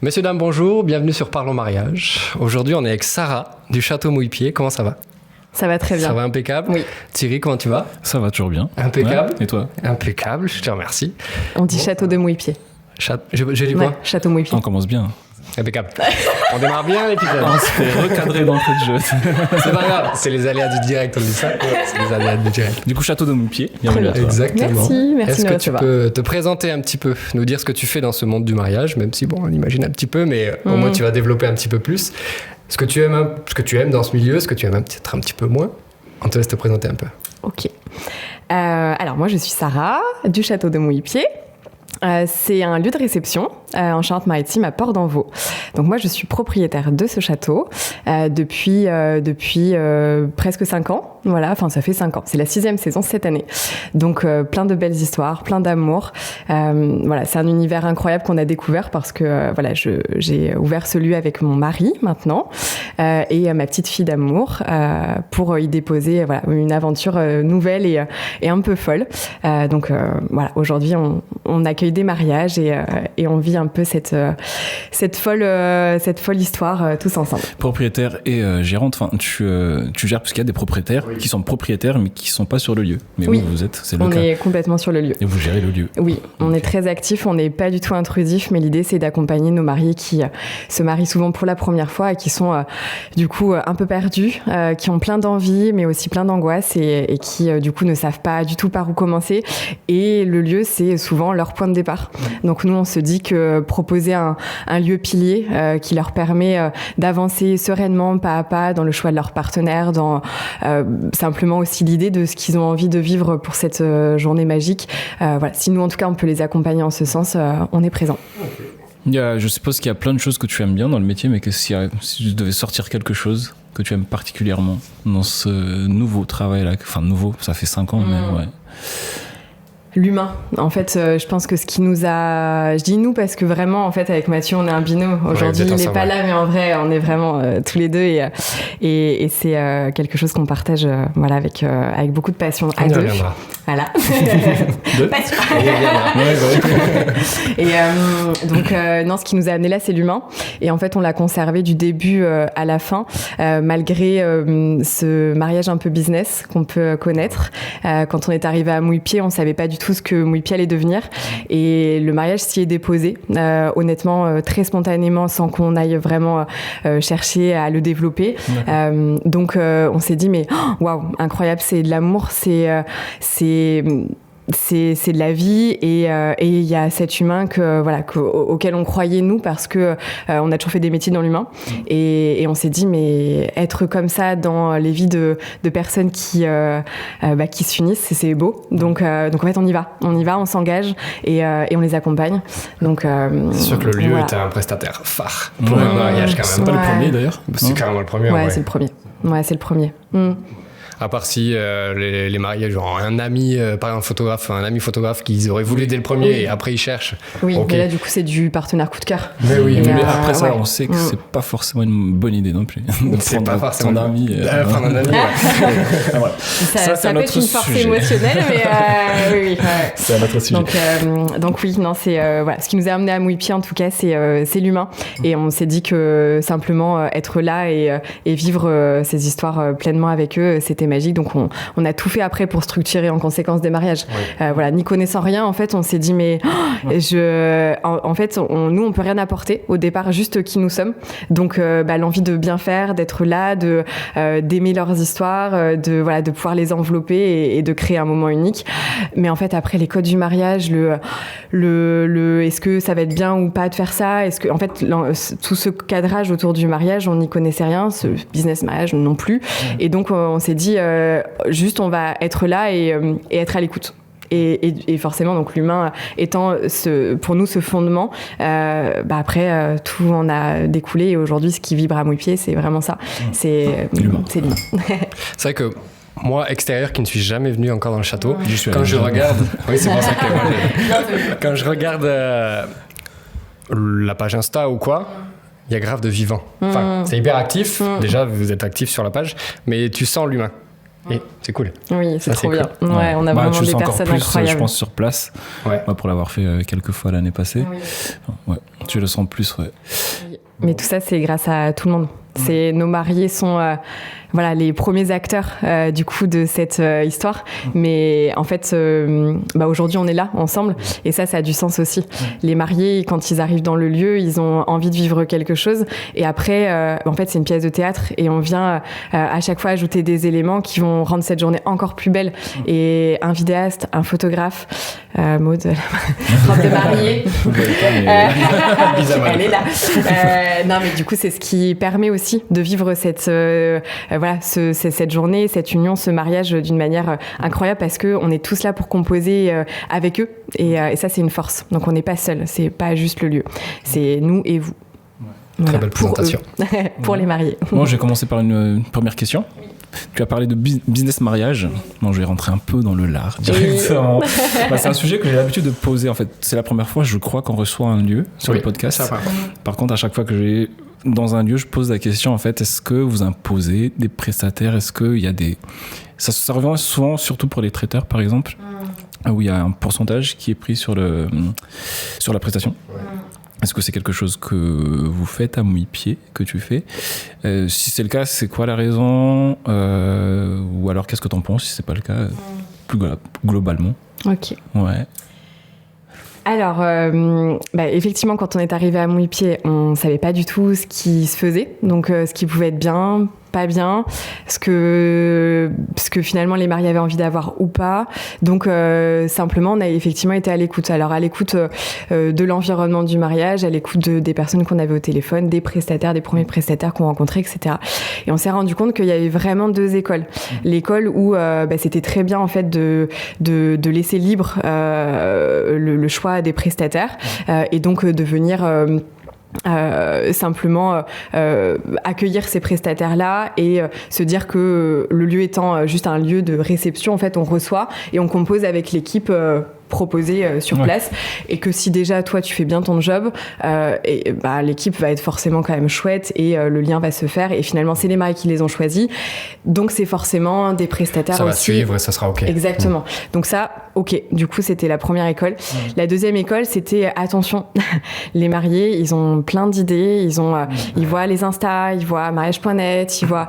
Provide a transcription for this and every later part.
Messieurs, dames, bonjour, bienvenue sur Parlons Mariage. Aujourd'hui, on est avec Sarah du Château Mouillepied. Comment ça va ? Ça va très bien. Ça va impeccable. Oui. Thierry, comment tu vas ? Ça va toujours bien. Impeccable. Ouais. Et toi ? Impeccable, je te remercie. On dit Château de Mouillepied. J'ai dit quoi ? Château Mouillepied. On commence bien. Impeccable. On démarre bien l'épisode. On se fait recadrer d'entrée de jeu. C'est pas grave, c'est les aléas du direct, on dit ça. C'est les aléas du direct. Du coup, Château de Mouillepied, bienvenue à toi. Exactement. Merci Est-ce de que me tu recevoir. peux te présenter un petit peu, nous dire ce que tu fais dans ce monde du mariage, même si bon, on imagine un petit peu, mais au moins tu vas développer un petit peu plus. Ce que tu aimes dans ce milieu, ce que tu aimes peut-être un petit peu moins. On te laisse te présenter un peu. Ok. Alors moi je suis Sarah du Château de Mouillepied. C'est un lieu de réception en Charente-Maritime à Port-d'Envaux. Donc moi je suis propriétaire de ce château depuis presque 5 ans. Voilà, enfin ça fait 5 ans. C'est la 6e saison cette année. Donc plein de belles histoires, plein d'amour. Voilà, c'est un univers incroyable qu'on a découvert parce que j'ai ouvert ce lieu avec mon mari maintenant et ma petite fille d'amour pour y déposer une aventure nouvelle et un peu folle. Donc aujourd'hui on accueille des mariages et on vit un peu cette folle histoire tous ensemble. Propriétaire et gérante, enfin tu gères parce qu'il y a des propriétaires qui sont propriétaires mais qui sont pas sur le lieu. Mais oui, vous êtes, c'est le on cas. est complètement sur le lieu. Et vous gérez le lieu. Oui, on est très actifs, on n'est pas du tout intrusif, mais l'idée c'est d'accompagner nos mariés qui se marient souvent pour la première fois et qui sont du coup un peu perdus, qui ont plein d'envie mais aussi plein d'angoisse et qui du coup ne savent pas du tout par où commencer. Et le lieu c'est souvent leur point de départ. Donc nous on se dit que proposer un lieu pilier qui leur permet d'avancer sereinement pas à pas dans le choix de leur partenaire, dans simplement aussi l'idée de ce qu'ils ont envie de vivre pour cette journée magique. Si nous en tout cas on peut les accompagner en ce sens, on est présent. Je suppose qu'il y a plein de choses que tu aimes bien dans le métier, mais que si tu devais sortir quelque chose que tu aimes particulièrement dans ce nouveau travail là, enfin nouveau, ça fait 5 ans mais ouais. L'humain. En fait, je pense que ce qui nous a... Je dis nous parce que vraiment, en fait, avec Mathieu, on est un binôme. Aujourd'hui, il n'est pas là, mais en vrai, on est vraiment tous les deux et c'est quelque chose qu'on partage avec beaucoup de passion à deux. Voilà. Passion. Et donc, non, ce qui nous a amené là, c'est l'humain. Et en fait, on l'a conservé du début à la fin, malgré ce mariage un peu business qu'on peut connaître. Quand on est arrivé à Mouillepied, on savait pas du tout ce que Mouillepied allait devenir et le mariage s'y est déposé honnêtement très spontanément sans qu'on aille vraiment chercher à le développer. Donc on s'est dit mais waouh, incroyable, c'est de l'amour, c'est de la vie et il y a cet humain auquel on croyait nous parce que on a toujours fait des métiers dans l'humain et on s'est dit mais être comme ça dans les vies de personnes qui s'unissent, c'est beau. Donc en fait on y va, on s'engage et on les accompagne. Donc c'est sûr que le lieu était un prestataire phare pour le mariage quand même. Pas le premier d'ailleurs. C'est carrément le premier. Ouais, c'est le premier. Ouais, c'est le premier. À part si les mariés, genre un ami, par exemple un ami photographe qu'ils auraient voulu dès le premier et après ils cherchent. Oui, okay. Mais là du coup c'est du partenaire coup de cœur. Mais oui, mais après ça on sait que c'est pas forcément une bonne idée non plus. C'est pas forcément ton ami. Prendre un ami. Voilà. Ça peut être une force émotionnelle, mais oui. C'est un autre sujet. Donc oui, non, c'est ce qui nous a amené à Mouillepied en tout cas, c'est l'humain. Et on s'est dit que simplement être là et vivre ces histoires pleinement avec eux, c'était magique. Donc on a tout fait après pour structurer en conséquence des mariages. N'y connaissant rien, en fait, on s'est dit mais en fait, nous on peut rien apporter au départ, juste qui nous sommes. Donc l'envie de bien faire, d'être là, d'aimer leurs histoires, de pouvoir les envelopper et de créer un moment unique. Mais en fait, après les codes du mariage, le est-ce que ça va être bien ou pas de faire ça, est-ce que en fait tout ce cadrage autour du mariage, on n'y connaissait rien, ce business mariage non plus. Et donc on s'est dit juste on va être là et être à l'écoute. Et forcément, donc l'humain étant pour nous ce fondement, après tout en a découlé et aujourd'hui ce qui vibre à Mouillepied, c'est vraiment ça. C'est l'humain. C'est vrai que moi, extérieur, qui ne suis jamais venu encore dans le château, quand je regarde, oui, c'est pour ça que quand je regarde la page Insta ou quoi, il y a grave de vivant. Enfin, c'est hyper actif. Déjà, vous êtes actif sur la page, mais tu sens l'humain. Et c'est cool. Oui, c'est trop bien. Cool. Ouais, on a vraiment des personnes plus, incroyables. Je pense sur place, pour l'avoir fait quelques fois l'année passée. Oui. Tu le sens plus, ouais. Mais tout ça, c'est grâce à tout le monde. Nos mariés sont les premiers acteurs du coup de cette histoire. Mais en fait, aujourd'hui, on est là ensemble et ça a du sens aussi. Les mariés, quand ils arrivent dans le lieu, ils ont envie de vivre quelque chose. Et après, en fait, c'est une pièce de théâtre et on vient à chaque fois ajouter des éléments qui vont rendre cette journée encore plus belle. Et un vidéaste, un photographe, Maud, robe de mariée. Elle est là. Non, mais du coup, c'est ce qui permet aussi de vivre cette journée, cette union, ce mariage d'une manière incroyable parce qu'on est tous là pour composer avec eux et ça, c'est une force. Donc, on n'est pas seul, c'est pas juste le lieu, c'est nous et vous. Voilà, très belle présentation. Pour les mariés. Bon, je vais commencer par une première question. Tu as parlé de business mariage. Bon, je vais rentrer un peu dans le lard directement. C'est un sujet que j'ai l'habitude de poser. En fait, c'est la première fois, je crois, qu'on reçoit un lieu sur le podcast. Par contre, à chaque fois que j'ai dans un lieu, je pose la question, en fait, est-ce que vous imposez des prestataires? Est-ce qu'il y a des... Ça revient souvent, surtout pour les traiteurs, par exemple, où il y a un pourcentage qui est pris sur la prestation. Est-ce que c'est quelque chose que vous faites à mouille-pied, que tu fais? Si c'est le cas, c'est quoi la raison? Ou alors, qu'est-ce que t'en penses si c'est pas le cas, plus globalement? Ok. Ouais. Alors, effectivement, quand on est arrivé à Mouille-Pied, on savait pas du tout ce qui se faisait, donc ce qui pouvait être bien, pas bien, ce que finalement les mariés avaient envie d'avoir ou pas. Donc simplement, on a effectivement été à l'écoute. Alors à l'écoute de l'environnement du mariage, à l'écoute des personnes qu'on avait au téléphone, des prestataires, des premiers prestataires qu'on rencontrait, etc. Et on s'est rendu compte qu'il y avait vraiment deux écoles. L'école où c'était très bien en fait de laisser libre le choix des prestataires et donc de venir simplement accueillir ces prestataires-là et se dire que le lieu étant juste un lieu de réception, en fait, on reçoit et on compose avec l'équipe proposée sur place et que si déjà toi tu fais bien ton job l'équipe va être forcément quand même chouette et le lien va se faire et finalement c'est les mariés qui les ont choisis donc c'est forcément des prestataires ça aussi. Va suivre et ça sera ok. Exactement. Donc ça, ok, du coup c'était la première école. La deuxième école c'était attention, les mariés ils ont plein d'idées, ils voient les Insta, ils voient mariage.net, ils voient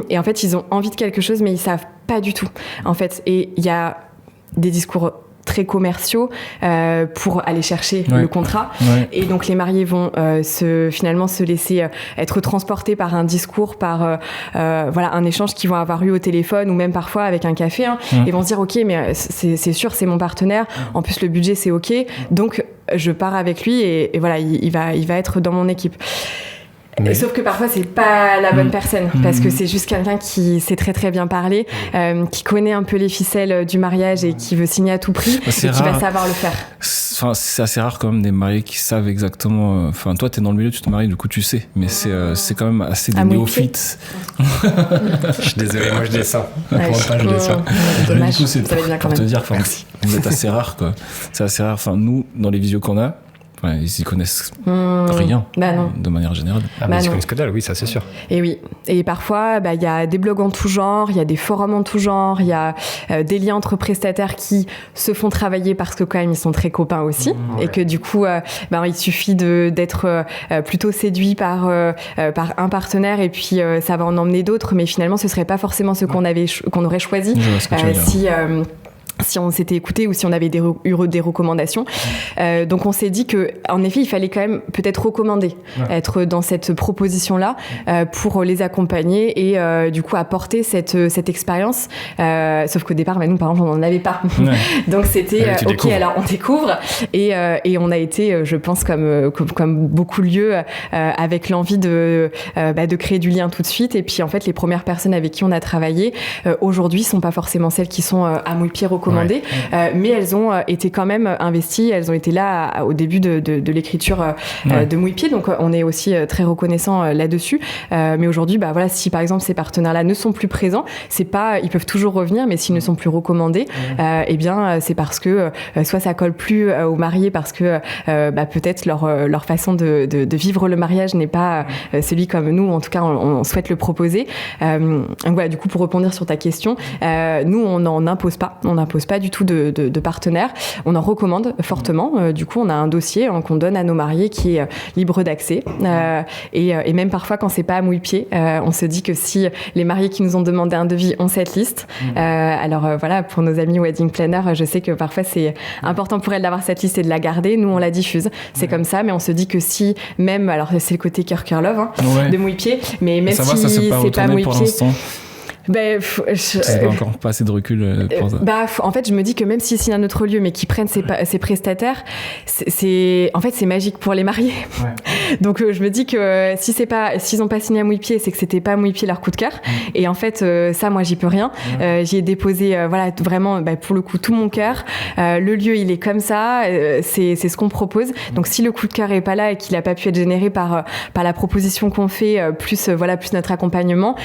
et en fait ils ont envie de quelque chose mais ils savent pas du tout en fait et il y a des discours très commerciaux pour aller chercher le contrat et donc les mariés vont finalement se laisser être transportés par un discours, par un échange qu'ils vont avoir eu au téléphone ou même parfois avec un café et vont se dire ok mais c'est sûr c'est mon partenaire, en plus le budget c'est ok donc je pars avec lui et voilà il va être dans mon équipe. Mais... Sauf que parfois c'est pas la bonne personne parce que c'est juste quelqu'un qui sait très très bien parler, qui connaît un peu les ficelles du mariage et qui veut signer à tout prix et qui va savoir le faire. C'est assez rare quand même des mariés qui savent exactement. Enfin toi t'es dans le milieu, tu te maries du coup tu sais, mais c'est quand même assez des néophytes. Je suis désolé, moi je descends. Je descends. Dommage. Du coup c'est pour te dire, vous êtes assez rare quoi. C'est assez rare. Enfin nous dans les visios qu'on a. Ouais, ils y connaissent rien de manière générale. Ils connaissent que dalle, oui, ça c'est sûr. Et oui, et parfois il y a des blogs en tout genre, il y a des forums en tout genre, il y a des liens entre prestataires qui se font travailler parce que quand même ils sont très copains aussi et que du coup il suffit d'être plutôt séduit par un partenaire et puis ça va en emmener d'autres, mais finalement ce serait pas forcément ce qu'on aurait choisi si on s'était écouté ou si on avait eu des recommandations. Donc on s'est dit que en effet il fallait quand même peut-être recommander, être dans cette proposition-là pour les accompagner et du coup apporter cette expérience. Sauf qu'au départ, nous par exemple on n'en avait pas. Donc c'était ok, alors on découvre et on a été, je pense comme beaucoup de lieux, avec l'envie de créer du lien tout de suite. Et puis en fait les premières personnes avec qui on a travaillé aujourd'hui sont pas forcément celles qui sont à mouille-pied recommandées. Mais elles ont été quand même investies, elles ont été là au début de l'écriture de Mouille-Pied, donc on est aussi très reconnaissant là-dessus. Mais aujourd'hui, si par exemple ces partenaires-là ne sont plus présents, c'est pas, ils peuvent toujours revenir, mais s'ils ne sont plus recommandés, c'est parce que soit ça colle plus aux mariés, parce que peut-être leur façon de vivre le mariage n'est pas celui comme nous, en tout cas on souhaite le proposer. Donc voilà, du coup pour répondre sur ta question, nous on n'en impose pas n'impose pas du tout de partenaire. On en recommande fortement. Du coup, on a un dossier qu'on donne à nos mariés qui est libre d'accès. Et même parfois, quand c'est pas à mouille-pied, on se dit que si les mariés qui nous ont demandé un devis ont cette liste, alors voilà, pour nos amis wedding planners, je sais que parfois c'est important pour elles d'avoir cette liste et de la garder. Nous, on la diffuse. C'est comme ça, mais on se dit que si même, alors c'est le côté cœur love de mouille-pied, mais même si c'est pas mouille-pied. C'est encore pas assez de recul pour ça. En fait, je me dis que même s'ils signent un autre lieu, mais qu'ils prennent ces prestataires, c'est magique pour les mariés. Ouais. Donc, je me dis que s'ils n'ont pas signé à mouille-pied, c'est que c'était pas à mouille-pied leur coup de cœur. Et en fait, ça, moi, j'y peux rien. J'y ai déposé, vraiment, pour le coup, tout mon cœur. Le lieu, il est comme ça. C'est ce qu'on propose. Donc, si le coup de cœur est pas là et qu'il a pas pu être généré par la proposition qu'on fait, plus notre accompagnement,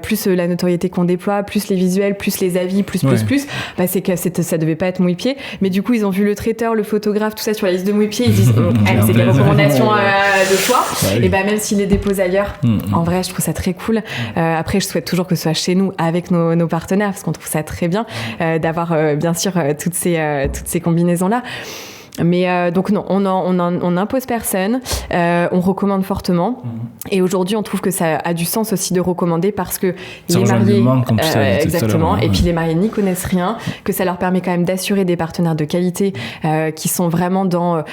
plus la notoriété qu'on déploie, plus les visuels, plus les avis, plus, c'est que ça devait pas être mouille-pied. Mais du coup, ils ont vu le traiteur, le photographe, tout ça sur la liste de mouille-pied. Ils disent, c'est des recommandations de choix. Et même s'ils les déposent ailleurs, en vrai, je trouve ça très cool. Après, je souhaite toujours que ce soit chez nous, avec nos partenaires, parce qu'on trouve ça très bien d'avoir, bien sûr, toutes ces combinaisons-là. Mais donc non, on n'impose personne, on recommande fortement. Et aujourd'hui, on trouve que ça a du sens aussi de recommander parce que les mariés, exactement, et puis les mariés n'y connaissent rien, que ça leur permet quand même d'assurer des partenaires de qualité qui sont vraiment dans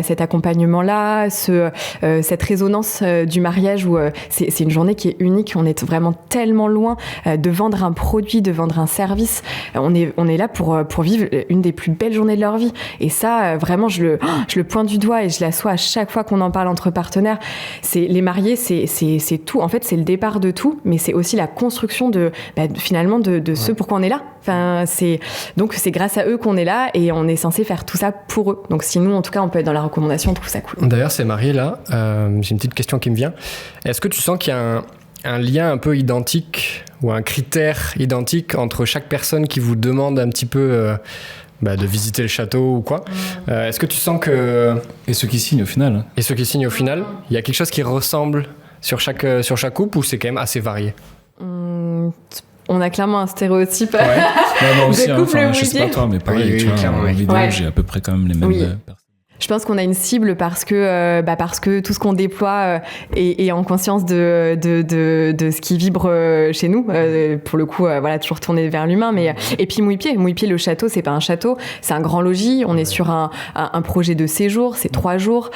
cet accompagnement-là, cette résonance du mariage où c'est une journée qui est unique. On est vraiment tellement loin de vendre un produit, de vendre un service. On est là pour vivre une des plus belles journées de leur vie. Et ça, vraiment, je le pointe du doigt et je l'assois à chaque fois qu'on en parle entre partenaires. Les mariés, c'est tout. En fait, c'est le départ de tout, mais c'est aussi la construction finalement de ce pourquoi on est là. Enfin, donc c'est grâce à eux qu'on est là et on est censé faire tout ça pour eux. Donc si nous, en tout cas, on peut être dans la recommandation, on trouve ça cool. D'ailleurs, ces mariés-là, j'ai une petite question qui me vient. Est-ce que tu sens qu'il y a un lien un peu identique ou un critère identique entre chaque personne qui vous demande un petit peu de visiter le château ou quoi. Est-ce que tu sens que... Et ceux qui signent au final. Il y a quelque chose qui ressemble sur chaque couple ou c'est quand même assez varié? On a clairement un stéréotype moi aussi, de couple je sais pas toi, mais pareil, en vidéo, j'ai à peu près quand même les mêmes personnes. Je pense qu'on a une cible parce que tout ce qu'on déploie est en conscience de ce qui vibre chez nous. Pour le coup, toujours tourné vers l'humain. Mais et puis mouille-pied, le château, c'est pas un château, c'est un grand logis. On est sur un projet de séjour, c'est 3 jours.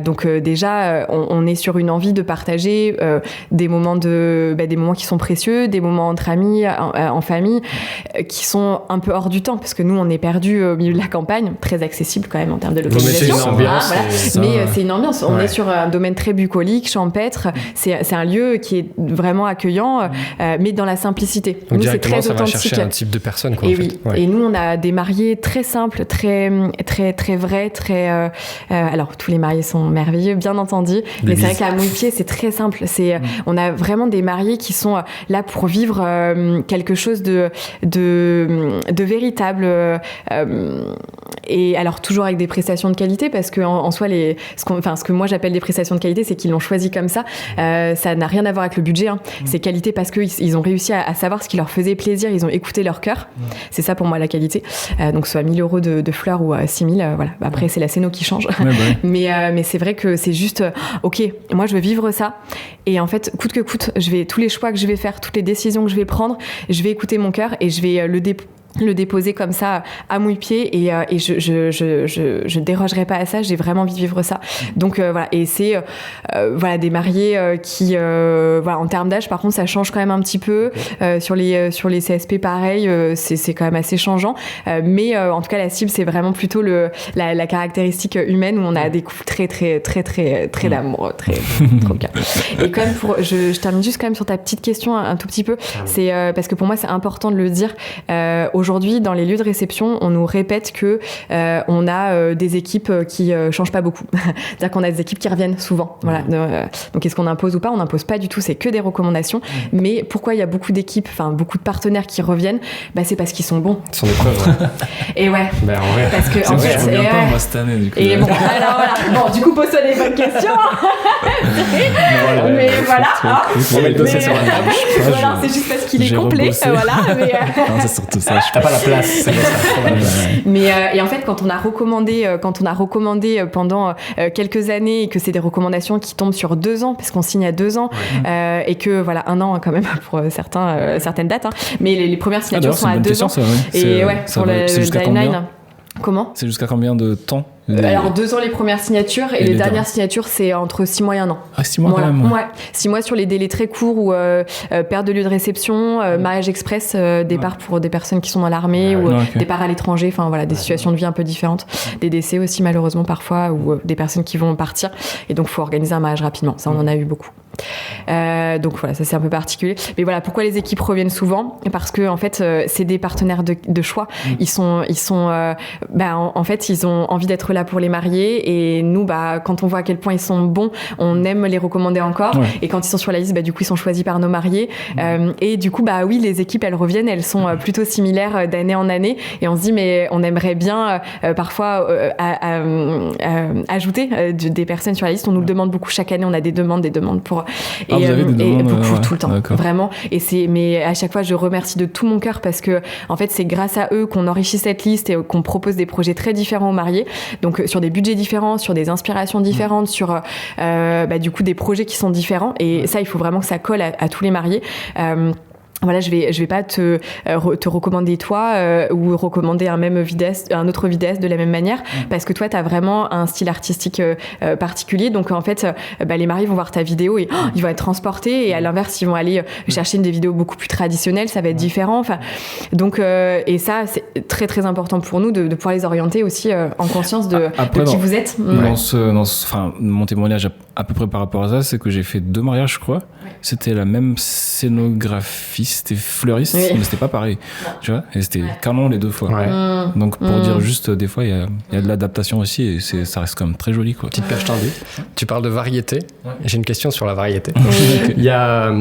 Donc déjà, on est sur une envie de partager des moments qui sont précieux, des moments entre amis, en famille, qui sont un peu hors du temps parce que nous, on est perdus au milieu de la campagne, très accessible quand même en termes de localisation. C'est une ambiance, mais c'est une ambiance. On est sur un domaine très bucolique, champêtre. C'est un lieu qui est vraiment accueillant, mais dans la simplicité. Donc nous, directement, c'est très authentique. Ça va chercher un type de personne, quoi. Et en fait. oui. Et nous, on a des mariés très simples, très très très vrais, très. Alors tous les mariés sont merveilleux, bien entendu. Mais c'est vrai qu'à mouille-pied, c'est très simple. On a vraiment des mariés qui sont là pour vivre quelque chose de véritable. Et alors toujours avec des prestations de qualité, parce que en soi, ce que moi j'appelle des prestations de qualité, c'est qu'ils l'ont choisi comme ça. Ça n'a rien à voir avec le budget. C'est qualité parce qu'ils ont réussi à savoir ce qui leur faisait plaisir. Ils ont écouté leur cœur. C'est ça pour moi la qualité. Donc soit 1 000 € de fleurs ou 6 000. Voilà. Après c'est la céno qui change. Mais c'est vrai que c'est juste ok. Moi je veux vivre ça. Et en fait coûte que coûte, tous les choix que je vais faire, toutes les décisions que je vais prendre, je vais écouter mon cœur et je vais le déposer comme ça à mouille-pied et je dérogerai pas à ça. J'ai vraiment envie de vivre ça. Donc et c'est des mariés qui en termes d'âge, par contre ça change quand même un petit peu. Sur les CSP pareil, c'est quand même assez changeant, mais en tout cas la cible c'est vraiment plutôt la caractéristique humaine où on a des couples très très très très très d'amour, très trop bien. Et quand même je termine juste quand même sur ta petite question un tout petit peu. C'est parce que pour moi c'est important de le dire. Aujourd'hui, dans les lieux de réception, on nous répète que on a des équipes qui changent pas beaucoup. C'est-à-dire qu'on a des équipes qui reviennent souvent. Voilà. Donc, est-ce qu'on impose ou pas? On n'impose pas du tout. C'est que des recommandations. Mais pourquoi il y a beaucoup d'équipes, beaucoup de partenaires qui reviennent? C'est parce qu'ils sont bons. Ils sont des preuves. Et ouais. En vrai. Parce que je reviens pas moi cette année. Du coup, et bon, alors voilà. Bon, du coup, pose-toi des bonnes questions. Mais voilà. On met le dossier sur la table. Voilà, c'est juste parce qu'il est complet. Voilà. Non, c'est surtout ça. T'as pas la place, c'est pour ça. Mais et en fait, quand on a recommandé pendant quelques années et que c'est des recommandations qui tombent sur 2 ans, parce qu'on signe à 2 ans, et que voilà 1 an quand même pour certaines dates, hein, mais les premières signatures sont à 2 ans. Ça, ouais. Et pour le timeline. Comment ? C'est jusqu'à combien de temps ? Alors 2 ans les premières signatures et les dernières signatures c'est entre 6 mois et 1 an. Ah 6 mois quand même. Ouais. 6 mois sur les délais très courts ou perte de lieu de réception, mariage express, départ pour des personnes qui sont dans l'armée ou départ à l'étranger, enfin voilà, des situations de vie un peu différentes, des décès aussi malheureusement parfois ou des personnes qui vont partir et donc faut organiser un mariage rapidement. Ça on en a eu beaucoup. Donc voilà, ça c'est un peu particulier. Mais voilà, pourquoi les équipes reviennent souvent ? Parce que en fait, c'est des partenaires de choix. Ils sont, en fait, ils ont envie d'être là pour les mariés. Et nous, quand on voit à quel point ils sont bons, on aime les recommander encore. Ouais. Et quand ils sont sur la liste, du coup, ils sont choisis par nos mariés. Et du coup, oui, les équipes, elles reviennent. Elles sont plutôt similaires d'année en année. Et on se dit, mais on aimerait bien parfois ajouter des personnes sur la liste. On nous le demande beaucoup chaque année. On a des demandes pour vous avez des demandes, beaucoup tout le temps, vraiment. Mais à chaque fois, je remercie de tout mon cœur parce que en fait, c'est grâce à eux qu'on enrichit cette liste et qu'on propose des projets très différents aux mariés. Donc sur des budgets différents, sur des inspirations différentes, sur du coup des projets qui sont différents. Et ça, il faut vraiment que ça colle à tous les mariés. Voilà, je vais pas te recommander toi ou recommander un autre vidéaste de la même manière parce que toi t'as vraiment un style artistique particulier, donc en fait les mariés vont voir ta vidéo et ils vont être transportés, et à l'inverse ils vont aller chercher des vidéos beaucoup plus traditionnelles, ça va être différent, donc et ça c'est très très important pour nous de pouvoir les orienter aussi en conscience de qui vous êtes. Mon témoignage à peu près par rapport à ça, c'est que j'ai fait 2 mariages, je crois. C'était la même scénographiste et fleuriste, mais c'était pas pareil. Tu vois, et c'était canon les 2 fois. Donc pour dire juste, des fois il y a de l'adaptation aussi, et ça reste quand même très joli, quoi. Petite page tendue. Tu parles de variété. J'ai une question sur la variété. Il y a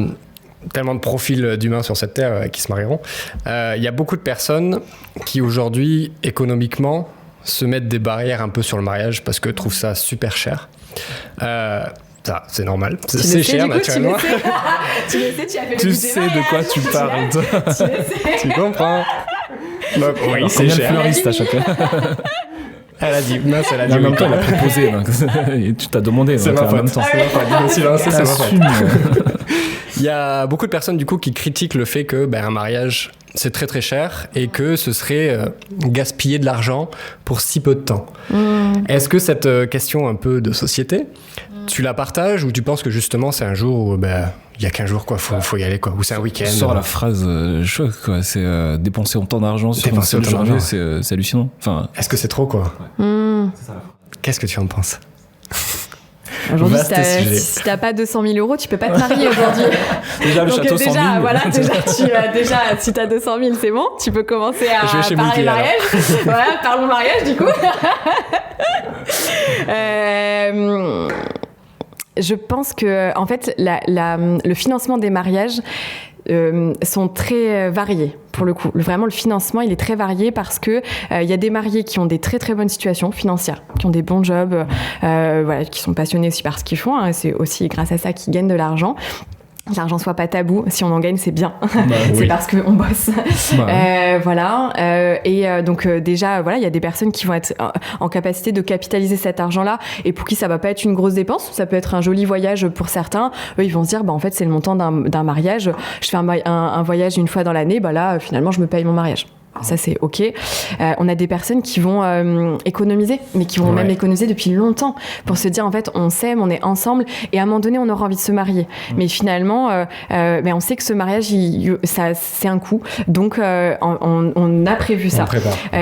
tellement de profils d'humains sur cette terre qui se marieront. Il y a beaucoup de personnes qui aujourd'hui économiquement se mettent des barrières un peu sur le mariage parce que trouvent ça super cher. Ça, c'est normal. C'est cher, naturellement. Tu le sais, tu as fait le Tu sais de quoi tu parles. Tu comprends. Donc, oui, c'est cher. Fleuriste à chaque fois. Elle a dit, mince, elle a dit. En même temps, elle a proposé. Et tu t'as demandé. C'est ma faute. C'est ma faute. Il y a beaucoup de personnes, du coup, qui critiquent le fait que un mariage, c'est très très cher et que ce serait gaspiller de l'argent pour si peu de temps. Est-ce que cette question un peu de société, tu la partages, ou tu penses que justement c'est un jour où il y a qu'un jour, quoi, faut y aller, quoi, ou c'est un week-end? Sors la phrase choc, quoi. C'est dépenser autant d'argent sur une seule journée, c'est hallucinant. Enfin, est-ce que c'est trop, quoi? C'est ça. Qu'est-ce que tu en penses? Aujourd'hui, si t'as pas 200 000 euros, tu peux pas te marier aujourd'hui. Déjà, le château 100 000. Voilà, si t'as 200 000, c'est bon. Tu peux commencer à parler mariage. Voilà, parlons mariage, du coup. Je pense que, en fait, le financement des mariages sont très variés. Pour le coup, vraiment le financement il est très varié parce que y a des mariés qui ont des très très bonnes situations financières, qui ont des bons jobs, qui sont passionnés aussi par ce qu'ils font, hein, c'est aussi grâce à ça qu'ils gagnent de l'argent. L'argent soit pas tabou, si on en gagne c'est bien, c'est parce qu'on bosse. Donc déjà il y a des personnes qui vont être en capacité de capitaliser cet argent-là et pour qui ça va pas être une grosse dépense, ça peut être un joli voyage pour certains. Eux ils vont se dire en fait c'est le montant d'un mariage, je fais un voyage une fois dans l'année, là finalement je me paye mon mariage. Ça c'est ok. On a des personnes qui vont économiser, mais qui vont même économiser depuis longtemps pour se dire en fait on s'aime, on est ensemble et à un moment donné on aura envie de se marier. Mais finalement, on sait que ce mariage ça c'est un coût, donc on a prévu ça.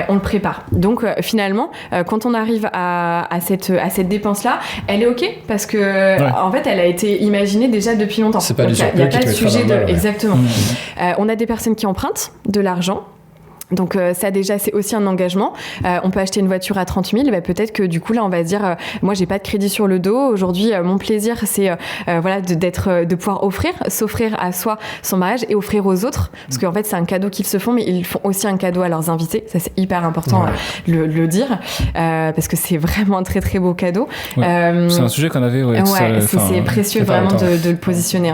On le prépare. Donc finalement, quand on arrive à cette dépense là, elle est ok parce que en fait elle a été imaginée déjà depuis longtemps. C'est pas du surplus. Il n'y a pas de sujet de exactement. On a des personnes qui empruntent de l'argent. Donc ça déjà c'est aussi un engagement. On peut acheter une voiture à 30 000, peut-être que du coup là on va se dire moi j'ai pas de crédit sur le dos aujourd'hui, mon plaisir c'est de pouvoir s'offrir à soi son mariage et offrir aux autres parce qu'en fait c'est un cadeau qu'ils se font, mais ils font aussi un cadeau à leurs invités. Ça c'est hyper important le dire parce que c'est vraiment un très très beau cadeau. C'est un sujet qu'on avait c'est précieux vraiment de le positionner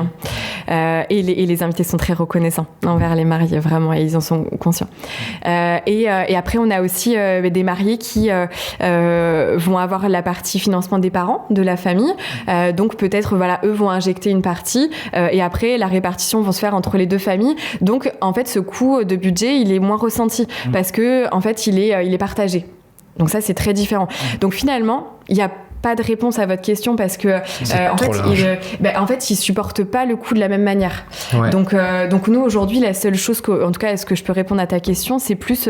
et les invités sont très reconnaissants envers les mariés vraiment et ils en sont conscients. Et après, on a aussi des mariés qui vont avoir la partie financement des parents, de la famille. Donc peut-être, voilà, eux vont injecter une partie et après, la répartition va se faire entre les deux familles. Donc, en fait, ce coût de budget, il est moins ressenti parce que, en fait, il est partagé. Donc ça, c'est très différent. Donc finalement, il y a pas de réponse à votre question parce que en fait ils supportent pas le coût de la même manière. Ouais. Donc nous aujourd'hui la seule chose en tout cas est-ce que je peux répondre à ta question, c'est plus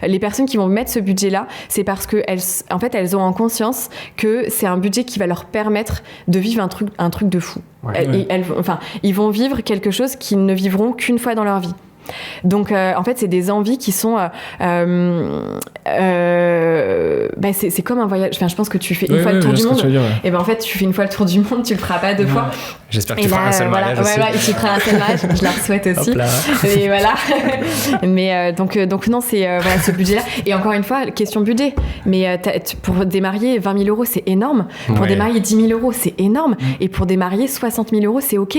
les personnes qui vont mettre ce budget là, c'est parce que elles ont en conscience que c'est un budget qui va leur permettre de vivre un truc de fou. Ouais. Ils vont vivre quelque chose qu'ils ne vivront qu'une fois dans leur vie. Donc en fait c'est des envies qui sont c'est comme un voyage, enfin je pense que tu fais une fois le tour du monde et ben en fait tu fais une fois le tour du monde, tu le feras pas deux fois. J'espère que tu feras un seul mariage aussi. Tu feras un seul mariage, je la souhaite aussi. Et voilà. Mais donc non, c'est voilà ce budget là et encore une fois question budget, mais pour des mariés 20 000 euros c'est énorme, pour des mariés 10 000 euros c'est énorme et pour des mariés 60 000 euros c'est ok.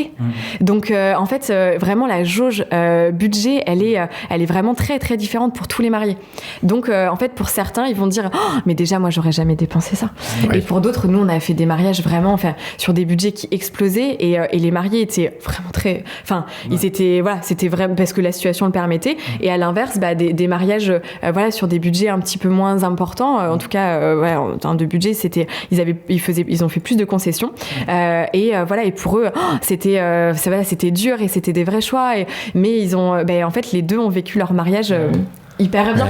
Donc en fait vraiment la jauge budget elle est vraiment très très différente pour tous les mariés. Donc en fait pour certains ils vont dire mais déjà moi j'aurais jamais dépensé ça. Et pour d'autres nous on a fait des mariages vraiment sur des budgets qui explosaient et les mariés étaient vraiment très ils étaient c'était vraiment parce que la situation le permettait et à l'inverse des mariages sur des budgets un petit peu moins importants en tout cas en termes de budget ils ont fait plus de concessions et pour eux c'était dur et c'était des vrais choix mais ils ont en fait les deux ont vécu leur mariage hyper bien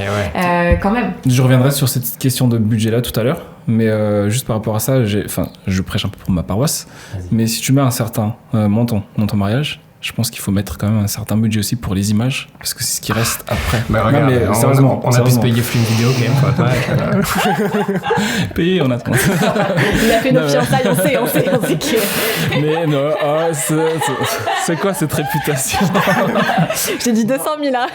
quand même. Je reviendrai sur cette question de budget là tout à l'heure, mais juste par rapport à ça je prêche un peu pour ma paroisse. Vas-y. Mais si tu mets un certain montant dans ton mariage, je pense qu'il faut mettre quand même un certain budget aussi pour les images parce que c'est ce qui reste après. Regarde, mais sérieusement, on a pu se payer une vidéo quand même. Payer, on attend. Il a fait nos fiançailles, on sait que... Mais non, c'est quoi cette réputation? J'ai dit 200 000 là.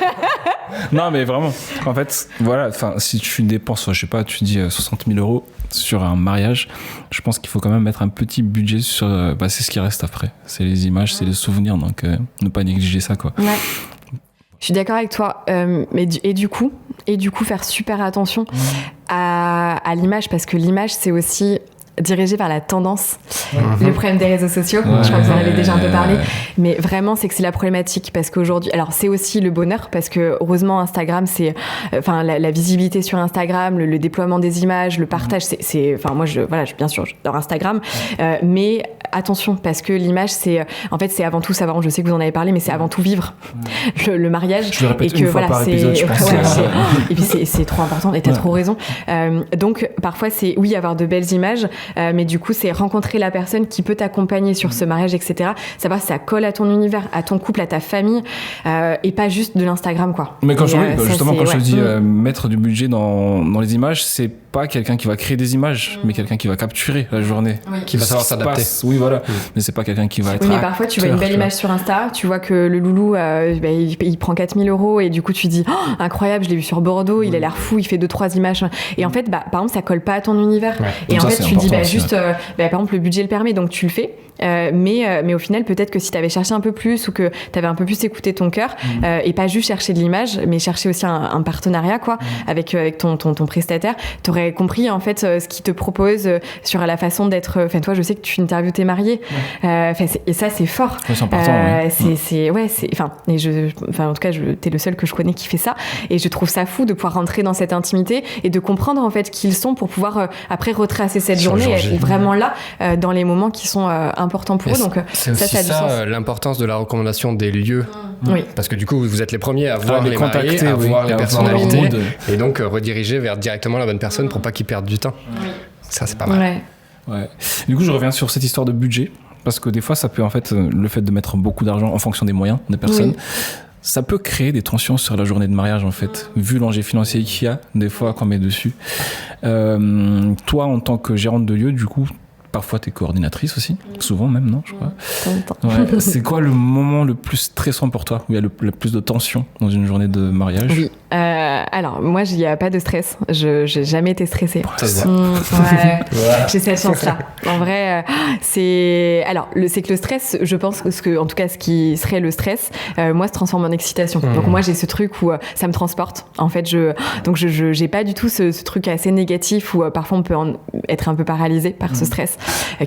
Non mais vraiment, en fait, voilà, si tu dépenses, je sais pas, tu dis 60 000 euros sur un mariage, je pense qu'il faut quand même mettre un petit budget sur... c'est ce qui reste après. C'est les images, c'est les souvenirs, donc ne pas négliger ça, quoi. Ouais. Je suis d'accord avec toi, et du coup, faire super attention à l'image, parce que l'image, c'est aussi dirigé vers la tendance, le problème des réseaux sociaux, je crois que vous en avez déjà un peu parlé, mais vraiment c'est que c'est la problématique parce qu'aujourd'hui, alors c'est aussi le bonheur parce que heureusement Instagram c'est, la visibilité sur Instagram, le déploiement des images, le partage, moi bien sûr j'adore Instagram, mais attention parce que l'image c'est avant tout je sais que vous en avez parlé, mais c'est avant tout vivre le mariage. Je le répète une fois par épisode, je pense. Et puis c'est trop important et t'as trop raison. Donc parfois c'est avoir de belles images. Mais du coup c'est rencontrer la personne qui peut t'accompagner sur ce mariage, etc. Savoir si ça colle à ton univers, à ton couple, à ta famille, et pas juste de l'Instagram, quoi. Mais quand je te dis mettre du budget dans les images, c'est pas quelqu'un qui va créer des images, mais quelqu'un qui va capturer la journée, qui va savoir s'adapter. Oui, voilà. Mais c'est pas quelqu'un qui va être. Oui, mais parfois tu vois une belle image sur Insta, tu vois que le loulou il prend 4 000 euros et du coup tu dis incroyable, je l'ai vu sur Bordeaux, il a l'air fou, il fait 2-3 images et en fait par exemple ça colle pas à ton univers et en fait tu dis par exemple le budget le permet donc tu le fais mais au final peut-être que si t'avais cherché un peu plus ou que t'avais un peu plus écouté ton cœur et pas juste chercher de l'image mais chercher aussi un partenariat avec ton prestataire, t'aurais compris en fait ce qu'il te propose sur la façon d'être. Toi je sais que tu interviews tes mariés et ça c'est fort. C'est important. En tout cas t'es le seul que je connais qui fait ça et je trouve ça fou de pouvoir rentrer dans cette intimité et de comprendre en fait qui ils sont pour pouvoir après retracer cette journée et être vraiment là dans les moments qui sont importants pour eux. Donc c'est aussi ça l'importance de la recommandation des lieux. Oui. Parce que du coup vous êtes les premiers à voir les mariés, à voir les personnalités et donc rediriger vers directement la bonne personne pour pas qu'ils perdent du temps. Oui. Ça c'est pas mal. Ouais. Du coup je reviens sur cette histoire de budget parce que des fois ça peut en fait le fait de mettre beaucoup d'argent en fonction des moyens des personnes, ça peut créer des tensions sur la journée de mariage en fait, vu l'enjeu financier qu'il y a des fois qu'on met dessus. Toi en tant que gérante de lieu, du coup parfois t'es coordinatrice aussi, souvent même, non, je crois. Ouais. C'est quoi le moment le plus stressant pour toi, où il y a le plus de tension dans une journée de mariage? Oui. Alors, moi, il n'y a pas de stress. Je n'ai jamais été stressée. Ça se voit. Ouais. J'ai cette chance-là. En vrai, c'est que le stress, je pense que en tout cas, ce qui serait le stress, moi, se transforme en excitation. Donc, moi, j'ai ce truc où ça me transporte. En fait, j'ai pas du tout ce truc assez négatif où parfois on peut être un peu paralysé par ce stress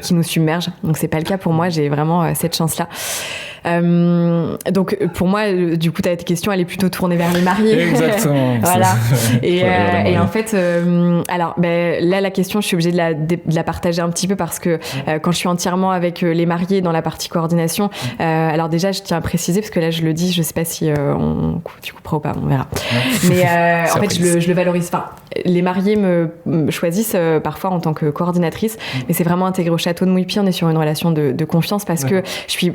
qui nous submerge. Donc, c'est pas le cas pour moi. J'ai vraiment cette chance-là. Donc pour moi, du coup, ta question, elle est plutôt tournée vers les mariés. Exactement. Voilà. Et en fait, là, la question, je suis obligée de la partager un petit peu parce que quand je suis entièrement avec les mariés dans la partie coordination, alors déjà, je tiens à préciser parce que là, je le dis, je sais pas si tu couperas ou pas, on verra. Mais en fait, je le valorise. Enfin, les mariés me choisissent parfois en tant que coordinatrice, mais c'est vraiment intégré au château de Mouipi. On est sur une relation de confiance parce que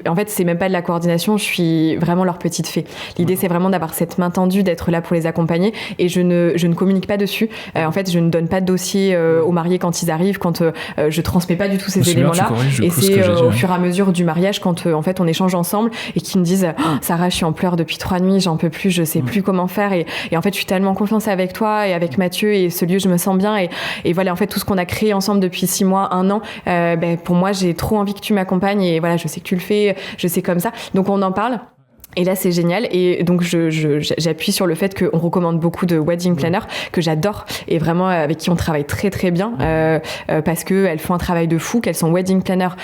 en fait, c'est même pas de la coordination, je suis vraiment leur petite fée. L'idée, c'est vraiment d'avoir cette main tendue, d'être là pour les accompagner, et je ne communique pas dessus. En fait, je ne donne pas de dossier aux mariés quand ils arrivent, quand je transmets pas du tout ces éléments-là. Et c'est au fur et à mesure du mariage, quand en fait on échange ensemble et qu'ils me disent Sarah, je suis en pleurs depuis 3 nuits, j'en peux plus, je sais plus comment faire, et en fait, je suis tellement en confiance avec toi et avec Mathieu, et ce lieu, je me sens bien, et voilà, en fait, tout ce qu'on a créé ensemble depuis 6 mois, 1 an, pour moi, j'ai trop envie que tu m'accompagnes, et voilà, je sais que tu le fais, je sais comme ça. Donc on en parle. Et là, c'est génial. Et donc, j'appuie sur le fait qu'on recommande beaucoup de wedding planners que j'adore et vraiment avec qui on travaille très, très bien parce qu'elles font un travail de fou, qu'elles sont wedding planners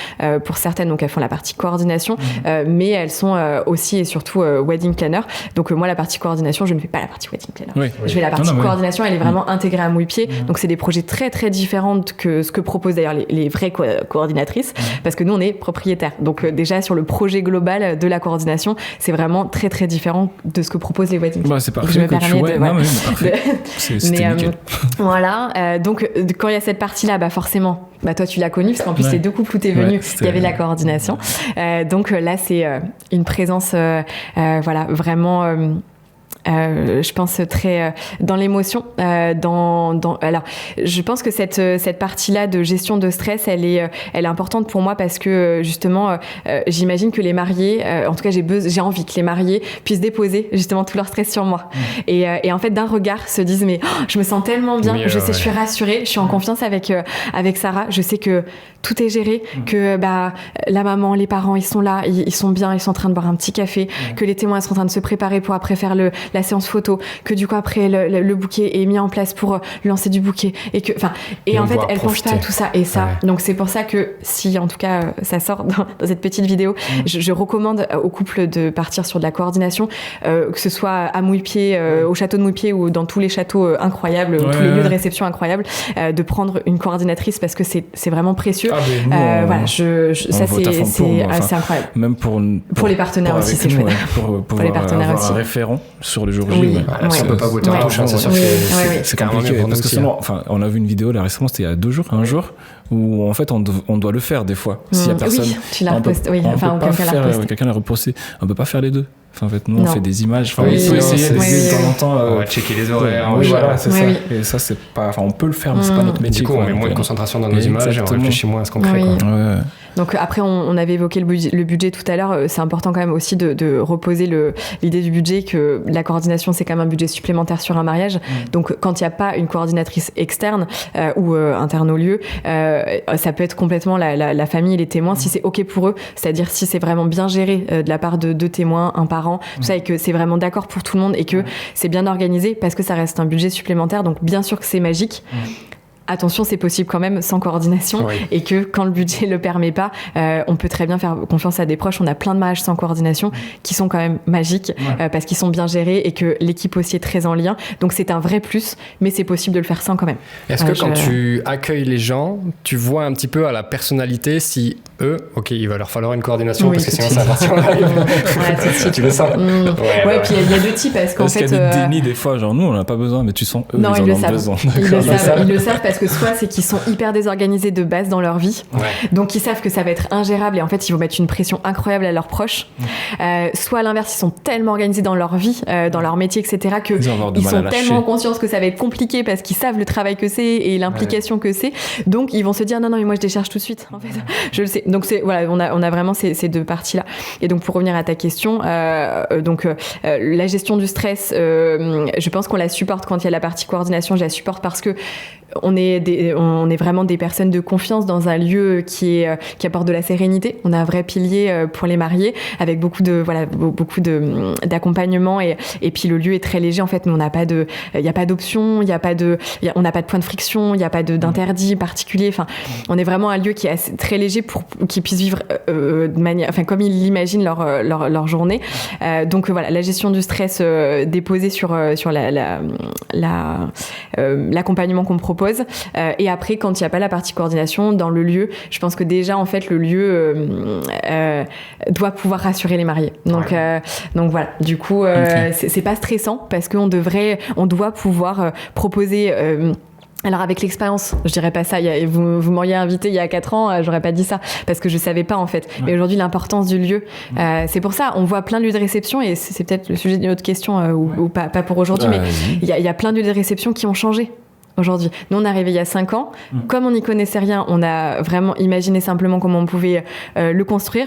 pour certaines, donc elles font la partie coordination, mais elles sont aussi et surtout wedding planner. Donc, moi, la partie coordination, je ne fais pas la partie wedding planner. Oui. Je fais la partie coordination, elle est vraiment intégrée à Mouipi. Donc, c'est des projets très, très différents que ce que proposent d'ailleurs les vraies coordinatrices parce que nous, on est propriétaires. Donc, déjà, sur le projet global de la coordination, c'est vraiment très très différent de ce que proposent les wedding planners. C'est parfait que tu vois. Non, mais parfait. C'était nickel. Voilà. Donc quand il y a cette partie-là, forcément, toi tu l'as connue parce qu'en plus les 2 couples où t'es venu, il y avait de la coordination. Donc là c'est une présence, vraiment. Je pense très dans l'émotion. Alors, je pense que cette partie-là de gestion de stress, elle est importante pour moi parce que justement, j'imagine que les mariés, en tout cas, j'ai envie que les mariés puissent déposer justement tout leur stress sur moi. Et en fait, d'un regard, se disent mais je me sens tellement bien, je sais, je suis rassurée, je suis en confiance avec Sarah, je sais que tout est géré, que la maman, les parents, ils sont là, ils sont bien, ils sont en train de boire un petit café, que les témoins sont en train de se préparer pour après faire la séance photo, que du coup après le bouquet est mis en place pour lancer du bouquet, et en fait elle pense pas à tout ça, et ça donc c'est pour ça que si en tout cas ça sort dans cette petite vidéo, je recommande aux couples de partir sur de la coordination, que ce soit à Mouipi, au château de Mouipi ou dans tous les châteaux incroyables, tous les lieux de réception incroyables, de prendre une coordinatrice parce que c'est vraiment précieux. Ça c'est incroyable. Même pour les partenaires aussi, c'est chouette. Pour les partenaires avoir aussi. Un référent sur le jour J. Ça peut pas goûter en touche, c'est sûr que c'est compliqué parce que sinon, on a vu une vidéo là récemment, c'était il y a 2 jours, un jour, où en fait on doit le faire des fois. S'il y a personne, tu l'as reposté. Quelqu'un l'a reposté. On peut pas faire les 2. En fait, nous, on fait des images. On peut essayer de temps en temps. On va checker les horaires. Voilà, c'est ça. Et ça, c'est pas. On peut le faire, mais c'est pas notre métier. Du coup, on met moins de concentration dans nos images et on réfléchit moins à ce qu'on crée. Donc après, on avait évoqué le budget tout à l'heure. C'est important quand même aussi de reposer l'idée du budget, que la coordination, c'est quand même un budget supplémentaire sur un mariage. Donc quand il n'y a pas une coordinatrice externe ou interne au lieu, ça peut être complètement la famille et les témoins, si c'est OK pour eux, c'est-à-dire si c'est vraiment bien géré de la part de 2 témoins, un parent, tout ça, et que c'est vraiment d'accord pour tout le monde et que c'est bien organisé, parce que ça reste un budget supplémentaire. Donc bien sûr que c'est magique. Attention, c'est possible quand même sans coordination, et que quand le budget le permet pas, on peut très bien faire confiance à des proches. On a plein de mariages sans coordination qui sont quand même magiques parce qu'ils sont bien gérés et que l'équipe aussi est très en lien. Donc c'est un vrai plus, mais c'est possible de le faire sans quand même. Est-ce que quand tu accueilles les gens, tu vois un petit peu à la personnalité si ok, il va leur falloir une coordination parce que tout sinon de ça va partir en live. Ouais, tout de suite. Tu le sens. Ouais, puis il y a 2 types parce qu'en Parce fait. qu'il y a des dénis des fois, genre nous on n'a pas besoin, mais tu sens eux Non, ils ils le en ont savent. besoin. Ils le savent parce que soit c'est qu'ils sont hyper désorganisés de base dans leur vie, donc ils savent que ça va être ingérable et en fait ils vont mettre une pression incroyable à leurs proches. Soit à l'inverse, ils sont tellement organisés dans leur vie, dans leur métier, etc. que ils sont tellement conscients que ça va être compliqué parce qu'ils savent le travail que c'est et l'implication que c'est. Donc ils vont se dire non mais moi je décharge tout de suite. En fait, je le sais. Donc c'est voilà, on a vraiment ces 2 parties là. Et donc pour revenir à ta question, la gestion du stress, je pense qu'on la supporte quand il y a la partie coordination. Je la supporte parce que on est vraiment des personnes de confiance dans un lieu qui apporte de la sérénité. On a un vrai pilier pour les mariés avec beaucoup d'accompagnement et puis le lieu est très léger en fait. Nous on n'a pas il y a pas d'options, on n'a pas de point de friction, il y a pas d'interdit particulier. Enfin, on est vraiment un lieu qui est très léger pour qu'ils puissent vivre de manière, enfin comme ils l'imaginent leur journée. Donc voilà, la gestion du stress déposée sur l'accompagnement qu'on propose. Et après, quand il n'y a pas la partie coordination dans le lieu, je pense que déjà en fait le lieu doit pouvoir rassurer les mariés. Donc voilà. Du coup, c'est pas stressant parce qu'on doit pouvoir proposer. Alors avec l'expérience, je dirais pas ça. Vous m'auriez invité il y a 4 ans, j'aurais pas dit ça parce que je savais pas en fait. Mais aujourd'hui, l'importance du lieu, c'est pour ça. On voit plein de lieux de réception et c'est peut-être le sujet d'une autre question ou pas pour aujourd'hui, mais il y a plein de lieux de réception qui ont changé. Aujourd'hui. Nous, on est arrivé il y a 5 ans. Comme on n'y connaissait rien, on a vraiment imaginé simplement comment on pouvait le construire.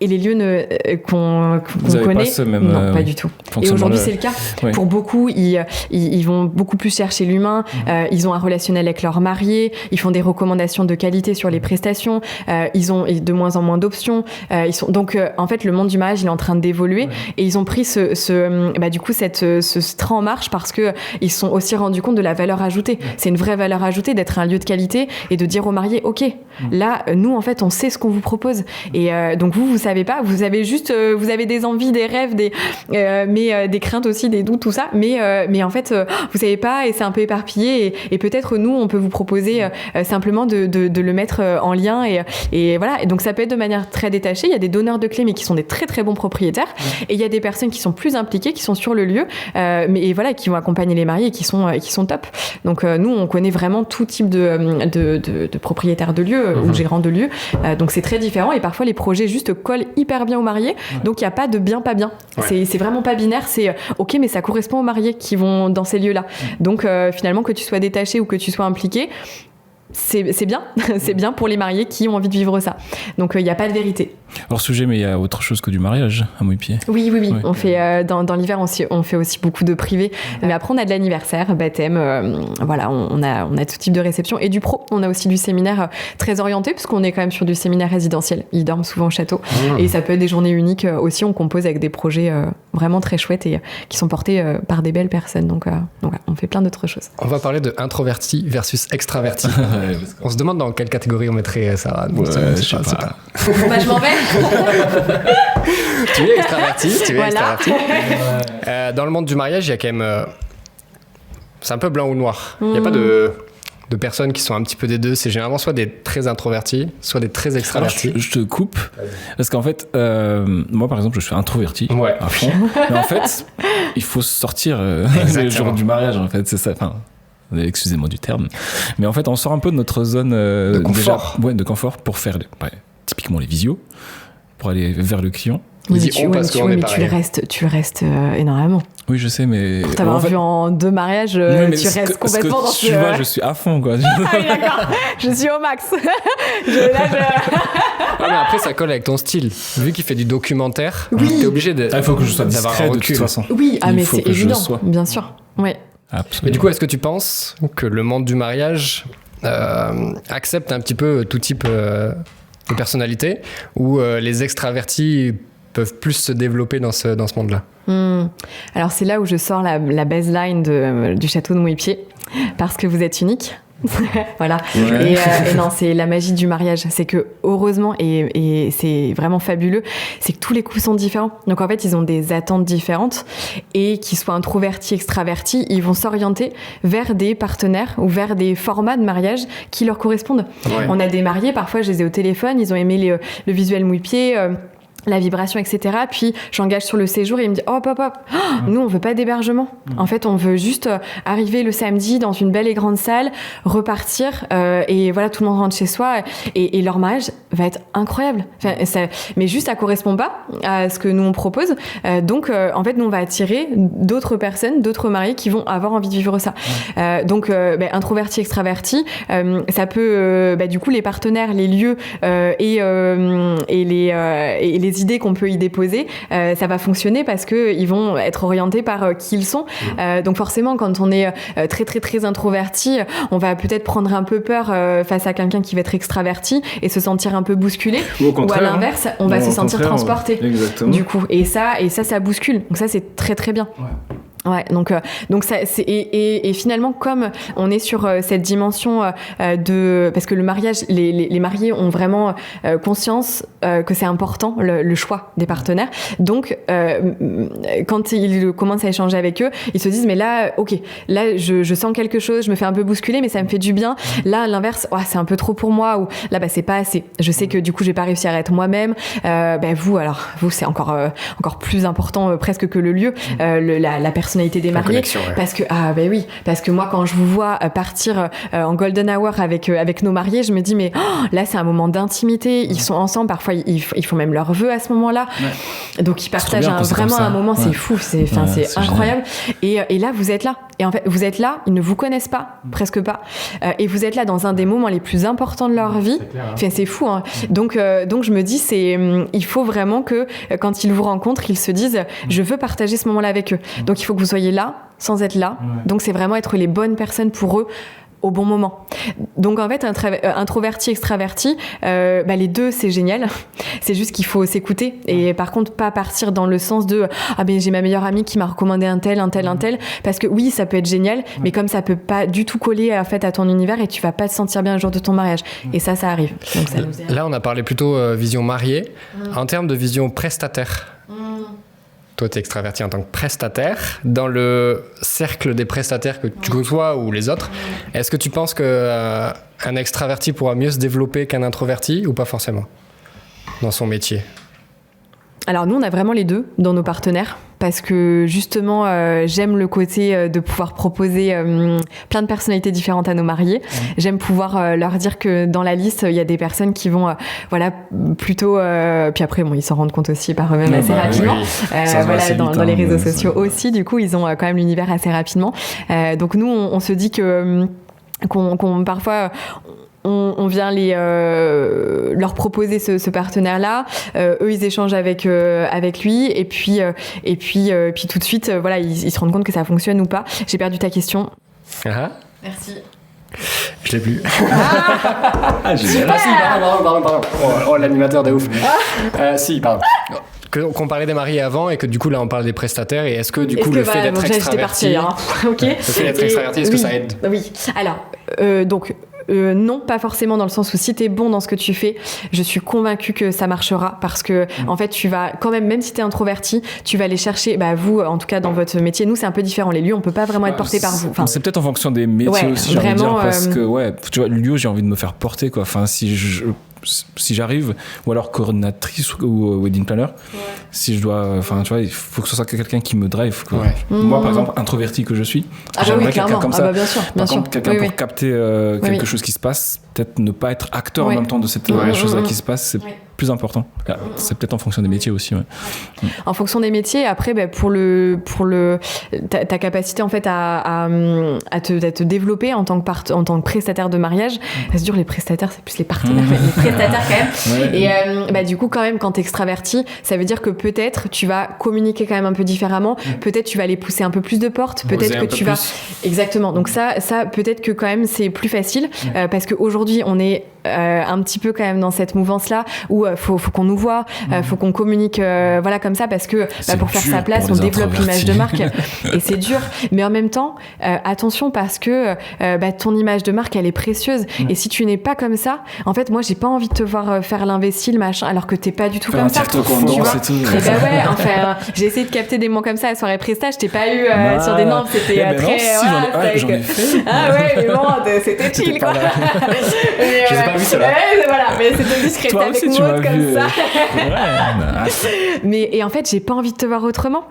Et les lieux qu'on connaît, non, pas du tout. Et aujourd'hui, c'est le cas. Oui. Pour beaucoup, ils vont beaucoup plus chercher l'humain. Ils ont un relationnel avec leurs mariés. Ils font des recommandations de qualité sur les prestations. Ils ont de moins en moins d'options. Donc, en fait, le monde du mariage, il est en train d'évoluer. Et ils ont pris ce train en marche parce que ils se sont aussi rendus compte de la valeur ajoutée. C'est une vraie valeur ajoutée d'être un lieu de qualité et de dire aux mariés, ok, là, nous, en fait, on sait ce qu'on vous propose. Et donc, vous savez pas, vous avez juste vous avez des envies, des rêves, mais des craintes aussi, des doutes, tout ça, mais en fait vous savez pas et c'est un peu éparpillé et peut-être nous on peut vous proposer simplement de le mettre en lien et voilà. Et donc ça peut être de manière très détachée. Il y a des donneurs de clés mais qui sont des très très bons propriétaires et il y a des personnes qui sont plus impliquées, qui sont sur le lieu mais voilà, qui vont accompagner les mariés et qui sont top. Donc nous on connaît vraiment tout type de propriétaires de lieux ou gérants de lieux, donc c'est très différent et parfois les projets juste collent hyper bien aux mariés, donc il n'y a pas de bien pas bien. C'est vraiment pas binaire, c'est ok mais ça correspond aux mariés qui vont dans ces lieux-là. Donc finalement que tu sois détaché ou que tu sois impliqué, c'est bien, c'est bien pour les mariés qui ont envie de vivre ça. Donc il n'y a pas de vérité. Hors sujet, mais il y a autre chose que du mariage à Mouille-Pied. Oui. Ouais. On fait dans l'hiver on fait aussi beaucoup de privés. Mais après on a de l'anniversaire, baptême, voilà, on a tout type de réception et du pro. On a aussi du séminaire très orienté puisqu'on est quand même sur du séminaire résidentiel. Ils dorment souvent au château et ça peut être des journées uniques aussi. On compose avec des projets vraiment très chouettes et qui sont portés par des belles personnes. Donc voilà, on fait plein d'autres choses. On va parler de introverti versus extraverti. On se demande dans quelle catégorie on mettrait Sarah. Je sais pas. Je m'en vais. Tu es extraverti, extraverti. Dans le monde du mariage, il y a quand même... c'est un peu blanc ou noir. Il n'y a pas de personnes qui sont un petit peu des deux. C'est généralement soit des très introvertis, soit des très extravertis. Alors, je te coupe, parce qu'en fait, moi par exemple, je suis introverti à fond. Mais en fait, il faut sortir le jour du mariage, en fait, c'est ça. Enfin, excusez-moi du terme. Mais en fait, on sort un peu de notre zone de confort. De confort pour faire typiquement les visios, pour aller vers le client. Mais tu le restes énormément. Oui, je sais, mais... Pour t'avoir vu en 2 mariages, tu restes complètement dans ce... Tu vois, je suis à fond, quoi. Ah oui, d'accord. Je suis au max. Mais après, ça colle avec ton style. Vu qu'il fait du documentaire, t'es obligé de... Il faut que je sois discret de toute façon. Oui, mais c'est évident, bien sûr. Oui. Absolument. Mais du coup, est-ce que tu penses que le monde du mariage accepte un petit peu tout type de personnalité ou les extravertis peuvent plus se développer dans ce monde-là? Alors c'est là où je sors la baseline du château de Mouille-Pied, parce que vous êtes unique. Voilà. Ouais. Et non, c'est la magie du mariage. C'est que, heureusement, et c'est vraiment fabuleux, c'est que tous les couples sont différents. Donc, en fait, ils ont des attentes différentes. Et qu'ils soient introvertis, extravertis, ils vont s'orienter vers des partenaires ou vers des formats de mariage qui leur correspondent. Ouais. On a des mariés, parfois, je les ai au téléphone, ils ont aimé le visuel mouille-pied, la vibration, etc. Puis j'engage sur le séjour et il me dit hop, nous on veut pas d'hébergement. En fait, on veut juste arriver le samedi dans une belle et grande salle, repartir et voilà, tout le monde rentre chez soi et leur mariage va être incroyable. Enfin, mais juste ça correspond pas à ce que nous on propose. Donc en fait, nous on va attirer d'autres personnes, d'autres mariés qui vont avoir envie de vivre ça. Donc introverti, extraverti, ça peut du coup les partenaires, les lieux et les idées qu'on peut y déposer, ça va fonctionner parce que ils vont être orientés par qui ils sont. Donc forcément, quand on est très très très introverti, on va peut-être prendre un peu peur face à quelqu'un qui va être extraverti et se sentir un peu bousculé. Ou à l'inverse, on va se sentir transporté. Exactement. Du coup, et ça bouscule. Donc ça, c'est très très bien. Ouais, donc ça c'est et finalement comme on est sur cette dimension parce que le mariage, les mariés ont vraiment conscience que c'est important le choix des partenaires. Donc quand ils commencent à échanger avec eux, ils se disent mais là je sens quelque chose, je me fais un peu bousculer mais ça me fait du bien. Là à l'inverse, c'est un peu trop pour moi, ou là c'est pas assez. Je sais que du coup j'ai pas réussi à être moi-même. Vous c'est encore plus important presque que le lieu, la personnalité des mariés, parce que moi quand je vous vois partir en golden hour avec nos mariés, je me dis mais là c'est un moment d'intimité, ils sont ensemble, parfois ils font même leurs vœux à ce moment-là, donc ils partagent vraiment un moment, c'est fou, c'est incroyable, et là vous êtes là, et en fait vous êtes là, ils ne vous connaissent pas, presque pas, et vous êtes là dans un des moments les plus importants de leur vie, c'est fou, hein. Donc je me dis il faut vraiment que quand ils vous rencontrent, ils se disent je veux partager ce moment-là avec eux, donc il faut que vous soyez là sans être là, donc c'est vraiment être les bonnes personnes pour eux au bon moment. Donc en fait introverti, extraverti, les deux c'est génial, c'est juste qu'il faut s'écouter, et par contre pas partir dans le sens de j'ai ma meilleure amie qui m'a recommandé un tel, parce que oui ça peut être génial, mais comme ça peut pas du tout coller en fait à ton univers et tu vas pas te sentir bien le jour de ton mariage, et ça arrive. Donc, là on a parlé plutôt vision mariée. En termes de vision prestataire, toi, tu es extraverti en tant que prestataire. Dans le cercle des prestataires que tu côtoies ou les autres, est-ce que tu penses qu'un extraverti pourra mieux se développer qu'un introverti, ou pas forcément dans son métier? Alors nous, on a vraiment les deux dans nos partenaires, parce que justement, j'aime le côté de pouvoir proposer plein de personnalités différentes à nos mariés. J'aime pouvoir leur dire que dans la liste, il y a des personnes qui vont, plutôt... puis après, ils s'en rendent compte aussi par eux-mêmes assez rapidement. Dans les réseaux sociaux aussi, du coup, ils ont quand même l'univers assez rapidement. Donc nous, on se dit que qu'on parfois... On vient leur proposer ce partenaire-là. Eux, ils échangent avec lui, et puis tout de suite, ils se rendent compte que ça fonctionne ou pas. J'ai perdu ta question. Merci. Je l'ai plus. Génial. Pardon. Oh, l'animateur de ouf. Pardon. Qu'on parlait des mariés avant, et que du coup là on parle des prestataires, et est-ce que du coup le fait d'être extraverti, okay. Le fait d'être extraverti, est-ce que ça aide? Oui. Alors non, pas forcément, dans le sens où si t'es bon dans ce que tu fais, je suis convaincue que ça marchera, parce que en fait tu vas quand même si t'es introverti, tu vas aller chercher, vous en tout cas dans votre métier, nous c'est un peu différent, les lieux on peut pas vraiment être porté par vous. C'est peut-être en fonction des métiers aussi, j'ai envie de dire, parce que tu vois, le lieu, j'ai envie de me faire porter quoi. Enfin si j'arrive, ou alors coordinatrice ou wedding planner, si je dois, tu vois, il faut que ce soit quelqu'un qui me drive quoi. Moi par exemple, introverti que je suis, j'aimerais quelqu'un comme ça. Bien sûr. Contre, quelqu'un pour capter quelque chose qui se passe, peut-être ne pas être acteur en même temps de cette chose-là qui se passe, c'est plus important. C'est peut-être en fonction des métiers aussi. En fonction des métiers, après, pour ta capacité en fait à te développer en tant que prestataire de mariage, c'est dur, les prestataires, c'est plus les partenaires, les prestataires quand même. Et du coup, quand même, quand t'es extraverti, ça veut dire que peut-être tu vas communiquer quand même un peu différemment. Peut-être tu vas aller pousser un peu plus de portes. Peut-être que tu vas exactement. Donc ça, peut-être que quand même c'est plus facile parce qu'aujourd'hui on est un petit peu quand même dans cette mouvance-là où faut qu'on nous voit, faut qu'on communique voilà comme ça parce que pour faire sa place, on développe l'image de marque et c'est dur. Mais en même temps, attention parce que ton image de marque, elle est précieuse. Et si tu n'es pas comme ça, en fait, moi, j'ai pas envie de te voir faire l'imbécile, machin, alors que t'es pas du tout comme ça. Tu vois. J'ai essayé de capter des mots comme ça à la soirée Presta, je t'ai pas eu sur des normes, c'était très... j'en ai fait. Ah ouais, mais bon, c'était chill, quoi. Je sais pas vu cela. Voilà, mais c'était discret avec Maud comme ça. Et en fait, j'ai pas envie de te voir autrement.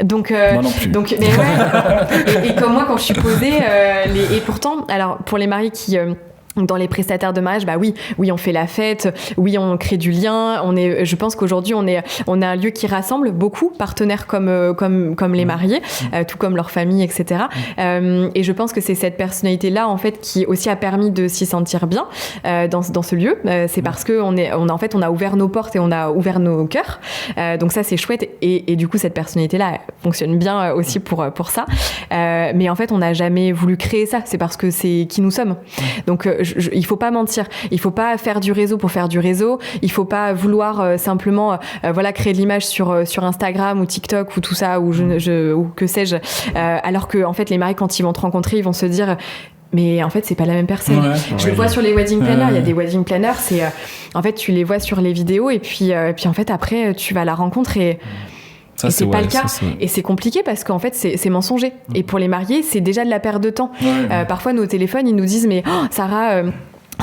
Donc, moi non plus. Mais ouais. et comme moi, quand je suis posée, et pourtant, alors pour les mariés qui dans les prestataires de mariage, oui, on fait la fête, oui, on crée du lien. Je pense qu'aujourd'hui, on a un lieu qui rassemble beaucoup, partenaires comme les mariés, tout comme leur famille, etc. Et je pense que c'est cette personnalité-là, en fait, qui aussi a permis de s'y sentir bien dans ce lieu. C'est parce que on a ouvert nos portes et on a ouvert nos cœurs. Donc ça, c'est chouette. Et du coup, cette personnalité-là fonctionne bien aussi pour ça. Mais en fait, on n'a jamais voulu créer ça. C'est parce que c'est qui nous sommes. Donc il faut pas mentir, il faut pas faire du réseau pour faire du réseau, il faut pas vouloir simplement créer de l'image sur Instagram ou TikTok ou tout ça ou ou que sais-je, alors que en fait les mariés quand ils vont te rencontrer ils vont se dire mais en fait c'est pas la même personne. Je le vois sur les wedding planners, il y a des wedding planners, c'est en fait tu les vois sur les vidéos et puis en fait après tu vas à la rencontre et ça, et c'est pas le cas. Et c'est compliqué parce qu'en fait, c'est mensonger. Et pour les mariés, c'est déjà de la perte de temps. Parfois, nos téléphones, ils nous disent, mais Sarah...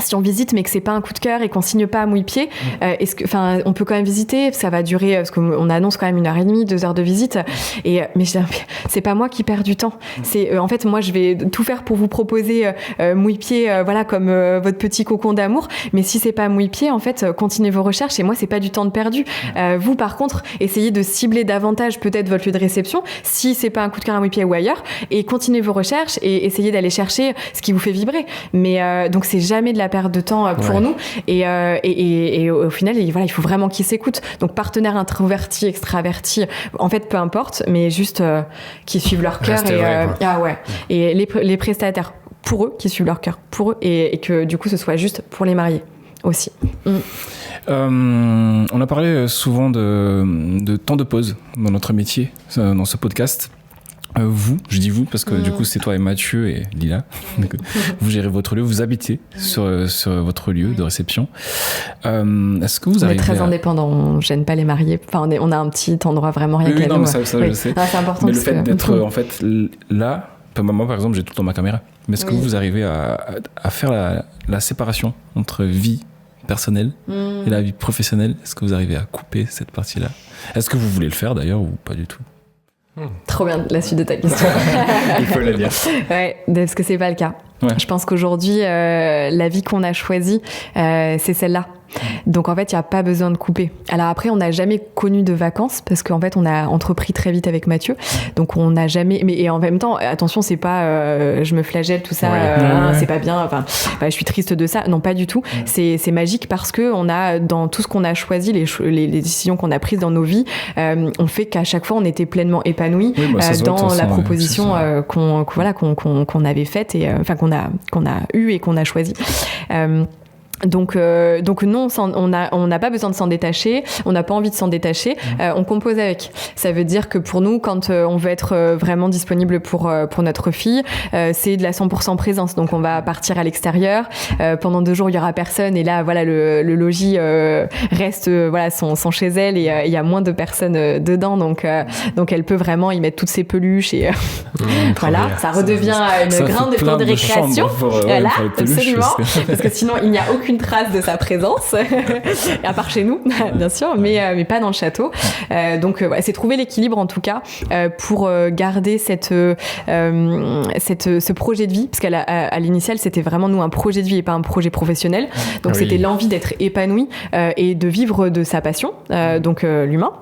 si on visite mais que c'est pas un coup de cœur et qu'on signe pas à mouille-pied, on peut quand même visiter, ça va durer parce qu'on annonce quand même 1h30, 2 heures de visite mais c'est pas moi qui perds du temps. C'est en fait moi je vais tout faire pour vous proposer mouille-pied comme votre petit cocon d'amour, mais si c'est pas mouille-pied en fait continuez vos recherches et moi c'est pas du temps de perdu. Vous par contre essayez de cibler davantage peut-être votre lieu de réception si c'est pas un coup de cœur à mouille-pied ou ailleurs et continuez vos recherches et essayez d'aller chercher ce qui vous fait vibrer. Mais donc c'est jamais de la perte de temps pour nous et au final il faut vraiment qu'ils s'écoutent. Donc partenaires introvertis, extravertis, en fait peu importe, mais juste qu'ils suivent leur cœur et les prestataires pour eux, qui suivent leur cœur pour eux et que du coup ce soit juste pour les mariés aussi. On a parlé souvent de temps de pause dans notre métier, dans ce podcast. Je dis vous parce que du coup c'est toi et Mathieu et Lila. Vous gérez votre lieu, vous habitez sur votre lieu de réception. Est-ce que vous arrivez? On est très indépendants, on gêne pas les mariés. Enfin, on a un petit endroit vraiment rien qu'à nous. Mais ça je sais. C'est important. Mais le fait d'être en fait là, moi par exemple j'ai tout le temps ma caméra. Mais est-ce que vous arrivez à faire la séparation entre vie personnelle et la vie professionnelle? Est-ce que vous arrivez à couper cette partie-là? Est-ce que vous voulez le faire d'ailleurs ou pas du tout? Trop bien la suite de ta question. Il faut le dire. Ouais, parce que c'est pas le cas. Je pense qu'aujourd'hui, la vie qu'on a choisie, c'est celle-là. Donc en fait, il n'y a pas besoin de couper. Alors après, on n'a jamais connu de vacances parce qu'en fait, on a entrepris très vite avec Mathieu. Donc on n'a jamais... et en même temps, attention, c'est pas je me flagelle, tout ça, c'est pas bien, je suis triste de ça. Non, pas du tout. C'est magique parce que on a, dans tout ce qu'on a choisi, les décisions qu'on a prises dans nos vies, on fait qu'à chaque fois, on était pleinement épanouis dans la proposition qu'on avait faite et qu'on a eue et qu'on a choisie. Donc non, on n'a pas besoin de s'en détacher, on n'a pas envie de s'en détacher, on compose avec. Ça veut dire que pour nous, quand on veut être vraiment disponible pour notre fille, c'est de la 100% présence. Donc on va partir à l'extérieur, pendant 2 jours il y aura personne et là le logis reste sont chez elle et il y a moins de personnes dedans, donc elle peut vraiment y mettre toutes ses peluches et ça redevient une grande cour de récréation. Absolument, parce que sinon il n'y a aucune trace de sa présence, à part chez nous, bien sûr, mais pas dans le château. Donc, c'est trouver l'équilibre, en tout cas, pour garder ce projet de vie, parce qu'à l'initiale, c'était vraiment, nous, un projet de vie et pas un projet professionnel. Donc, c'était l'envie d'être épanoui et de vivre de sa passion, donc l'humain.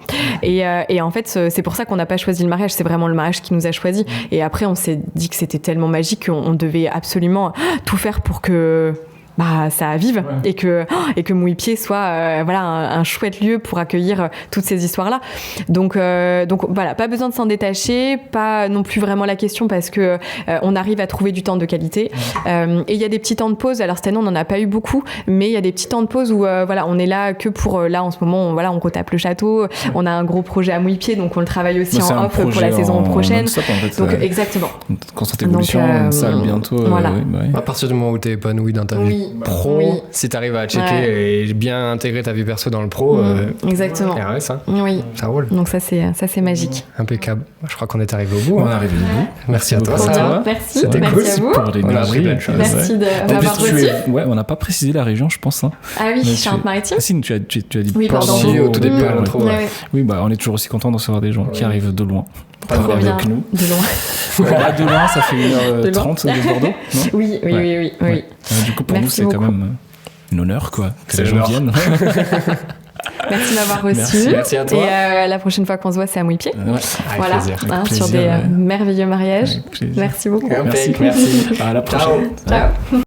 Et en fait, c'est pour ça qu'on n'a pas choisi le mariage, c'est vraiment le mariage qui nous a choisi. Et après, on s'est dit que c'était tellement magique qu'on devait absolument tout faire pour que ça vive et que Mouille-Pied soit voilà un chouette lieu pour accueillir toutes ces histoires-là. Donc voilà, pas besoin de s'en détacher, pas non plus vraiment la question parce que on arrive à trouver du temps de qualité. Et il y a des petits temps de pause. Alors cette année on n'en a pas eu beaucoup, mais il y a des petits temps de pause où voilà, on est là que pour là en ce moment on retape le château. On a un gros projet à Mouille-Pied, donc on le travaille aussi en off pour la saison prochaine. Non-stop, en fait, donc exactement. Constante évolution, une salle bientôt. Voilà. À partir du moment où tu es épanoui dans ta vie pro, si tu arrives à checker et bien intégrer ta vie perso dans le pro, exactement. Ça roule. Donc ça c'est magique. Impeccable. Je crois qu'on est arrivé au bout. On est arrivé au bout. Merci à toi, Sarah. Merci. C'était Merci cool. à vous. Pour les Merci Merci de m'avoir reçu. Ouais, on n'a pas précisé la région, je pense. Ah oui, Charente-Maritime. Ah si, tu as dit oui, pardon. Au tout début, à l'intro. Oui, on est toujours aussi content de recevoir des gens qui arrivent de loin. Pas de avec nous. De loin. De loin, ça fait 1h30 de Bordeaux, non ? Oui. Du coup, pour nous, c'est quand même un honneur, quoi, que les gens viennent. Merci de m'avoir reçu. Merci à toi. Et la prochaine fois qu'on se voit, c'est à Mouille-Pied. Voilà, sur des merveilleux mariages. Merci beaucoup. Merci. À la prochaine. Ciao.